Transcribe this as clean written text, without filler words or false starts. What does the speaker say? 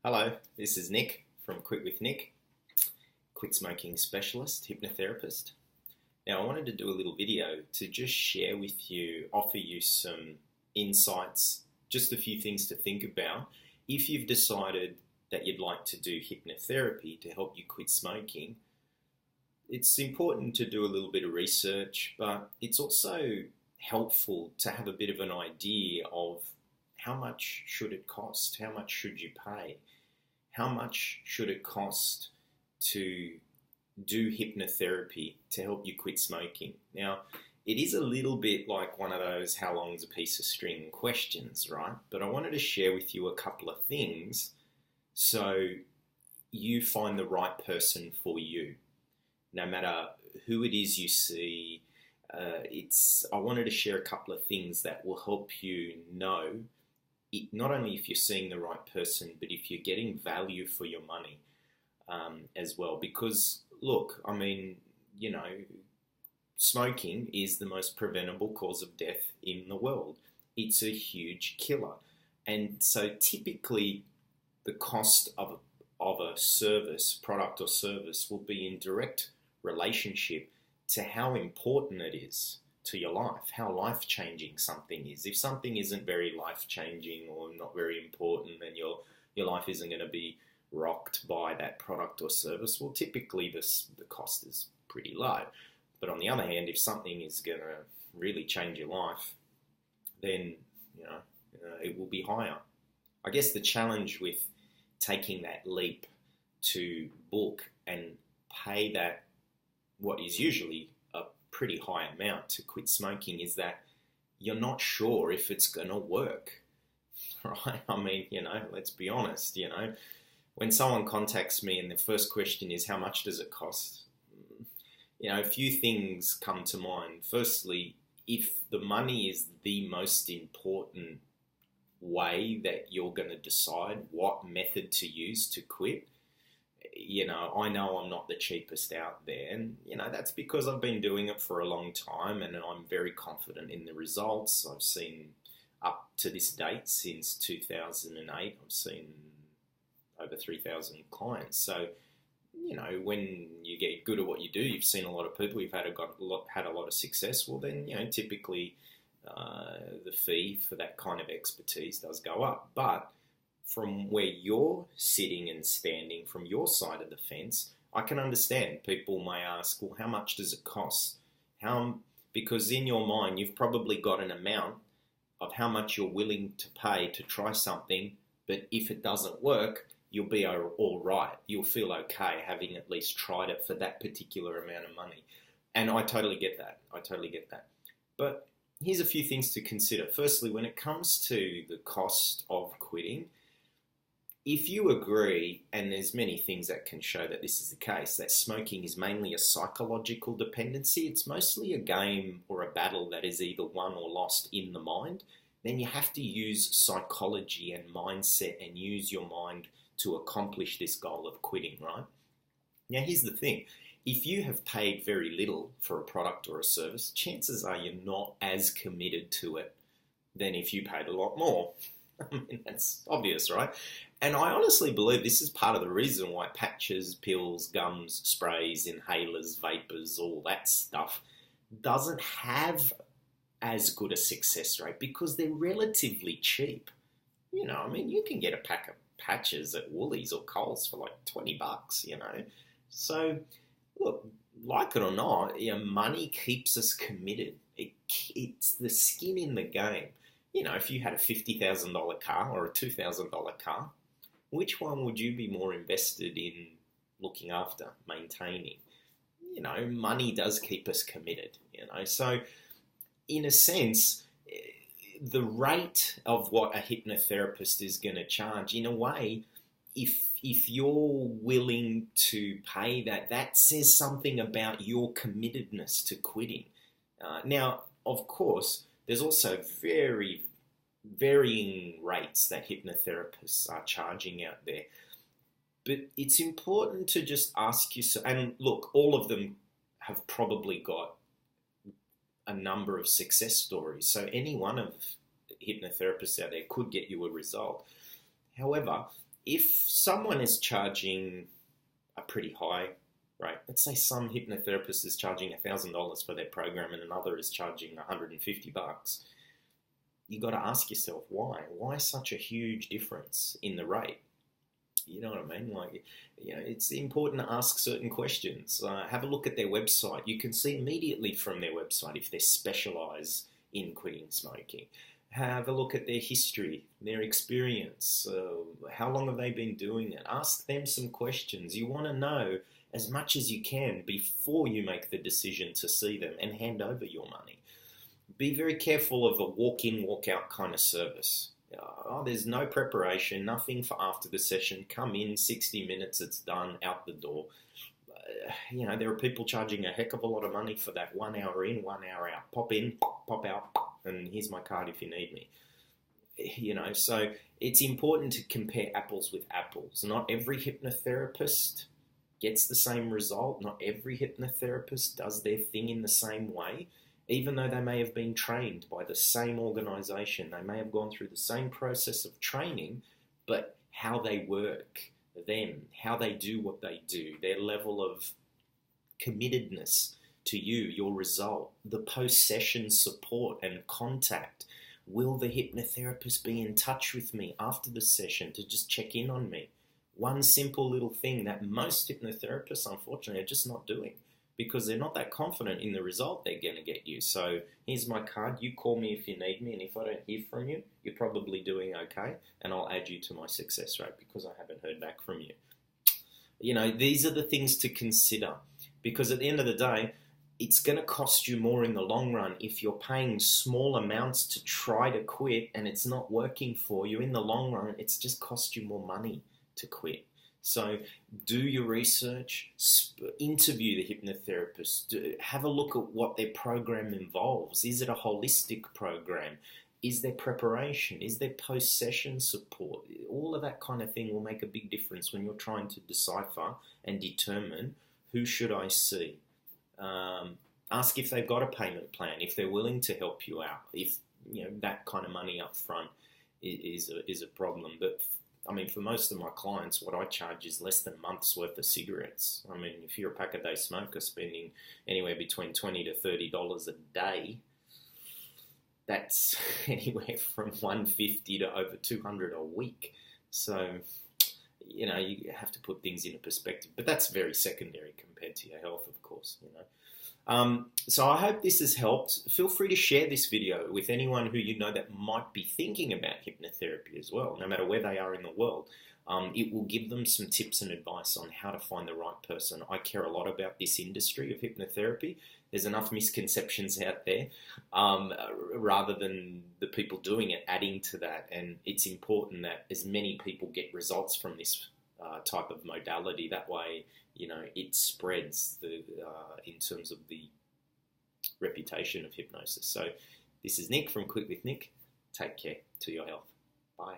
Hello, this is Nick from QuitWithNick, quit smoking specialist, hypnotherapist. Now, I wanted to do a little video to just share with you, offer you some insights, just a few things to think about. If you've decided that you'd like to do hypnotherapy to help you quit smoking, it's important to do a little bit of research, but it's also helpful to have a bit of an idea of how much should it cost? How much should you pay? How much should it cost to do hypnotherapy to help you quit smoking? Now, it is a little bit like one of those how long's a piece of string questions, right? But I wanted to share with you a couple of things so you find the right person for you. No matter who it is you see, I wanted to share a couple of things that will help you know not only if you're seeing the right person, but if you're getting value for your money as well. Because, look, I mean, smoking is the most preventable cause of death in the world. It's a huge killer. And so typically the cost of a service, product or service, will be in direct relationship to how important it is to your life, how life-changing something is. If something isn't very life-changing or not very important, then your life isn't going to be rocked by that product or service. Well, typically the cost is pretty low. But on the other hand, if something is going to really change your life, then it will be higher. I guess the challenge with taking that leap to book and pay that what is usually pretty high amount to quit smoking is that you're not sure if it's going to work, right? I mean, let's be honest, when someone contacts me and the first question is, how much does it cost? A few things come to mind. Firstly, if the money is the most important way that you're going to decide what method to use to quit, I know I'm not the cheapest out there, and that's because I've been doing it for a long time and I'm very confident in the results. I've seen up to this date, since 2008, I've seen over 3,000 clients. So, when you get good at what you do, you've seen a lot of people, you've had a lot of success, well then, typically the fee for that kind of expertise does go up. But from where you're sitting and standing, from your side of the fence, I can understand people may ask, well, how much does it cost? Because in your mind, you've probably got an amount of how much you're willing to pay to try something, but if it doesn't work, you'll be all right. You'll feel okay having at least tried it for that particular amount of money. And I totally get that. But here's a few things to consider. Firstly, when it comes to the cost of quitting, if you agree, and there's many things that can show that this is the case, that smoking is mainly a psychological dependency, it's mostly a game or a battle that is either won or lost in the mind, then you have to use psychology and mindset and use your mind to accomplish this goal of quitting, right? Now, here's the thing. If you have paid very little for a product or a service, chances are you're not as committed to it than if you paid a lot more. I mean, that's obvious, right? And I honestly believe this is part of the reason why patches, pills, gums, sprays, inhalers, vapors, all that stuff doesn't have as good a success rate, because they're relatively cheap. I mean, you can get a pack of patches at Woolies or Coles for like $20, So, look, like it or not, money keeps us committed. It's the skin in the game. If you had a $50,000 car or a $2,000 car, which one would you be more invested in looking after, maintaining? Money does keep us committed, So, in a sense, the rate of what a hypnotherapist is going to charge, in a way, if you're willing to pay that says something about your committedness to quitting. Now, of course, there's also very varying rates that hypnotherapists are charging out there. But it's important to just ask yourself, and look, all of them have probably got a number of success stories. So any one of hypnotherapists out there could get you a result. However, if someone is charging a pretty high rate, let's say some hypnotherapist is charging $1,000 for their program and another is charging $150, you got to ask yourself why. Why such a huge difference in the rate? You know what I mean? Like, you know, it's important to ask certain questions. Have a look at their website. You can see immediately from their website if they specialize in quitting smoking. Have a look at their history, their experience. How long have they been doing it? Ask them some questions. You want to know as much as you can before you make the decision to see them and hand over your money. Be very careful of a walk-in, walk-out kind of service. There's no preparation, nothing for after the session. Come in, 60 minutes, it's done, out the door. You know, there are people charging a heck of a lot of money for that 1 hour in, 1 hour out. Pop in, pop out, and here's my card if you need me. You know, so it's important to compare apples with apples. Not every hypnotherapist gets the same result. Not every hypnotherapist does their thing in the same way. Even though they may have been trained by the same organization, they may have gone through the same process of training, but how they work, how they do what they do, their level of committedness to you, your result, the post-session support and contact. Will the hypnotherapist be in touch with me after the session to just check in on me? One simple little thing that most hypnotherapists, unfortunately, are just not doing, because they're not that confident in the result they're going to get you. So here's my card. You call me if you need me, and if I don't hear from you, you're probably doing okay, and I'll add you to my success rate because I haven't heard back from you. You know, these are the things to consider, because at the end of the day, it's going to cost you more in the long run if you're paying small amounts to try to quit and it's not working for you. In the long run, it's just cost you more money to quit. So do your research, interview the hypnotherapist, have a look at what their program involves. Is it a holistic program? Is there preparation? Is there post-session support? All of that kind of thing will make a big difference when you're trying to decipher and determine who should I see. Ask if they've got a payment plan, if they're willing to help you out, if you know that kind of money up front is a problem. But I mean, for most of my clients, what I charge is less than a month's worth of cigarettes. I mean, if you're a pack-a-day smoker spending anywhere between $20 to $30 a day, that's anywhere from $150 to over $200 a week. So, you know, you have to put things into perspective. But that's very secondary compared to your health, of course, you know. So I hope this has helped. Feel free to share this video with anyone who you know that might be thinking about hypnotherapy as well, no matter where they are in the world. It will give them some tips and advice on how to find the right person. I care a lot about this industry of hypnotherapy. There's enough misconceptions out there, rather than the people doing it adding to that. And it's important that as many people get results from this type of modality. That way, you know, it spreads in terms of the reputation of hypnosis. So this is Nick from Quit with Nick. Take care to your health. Bye.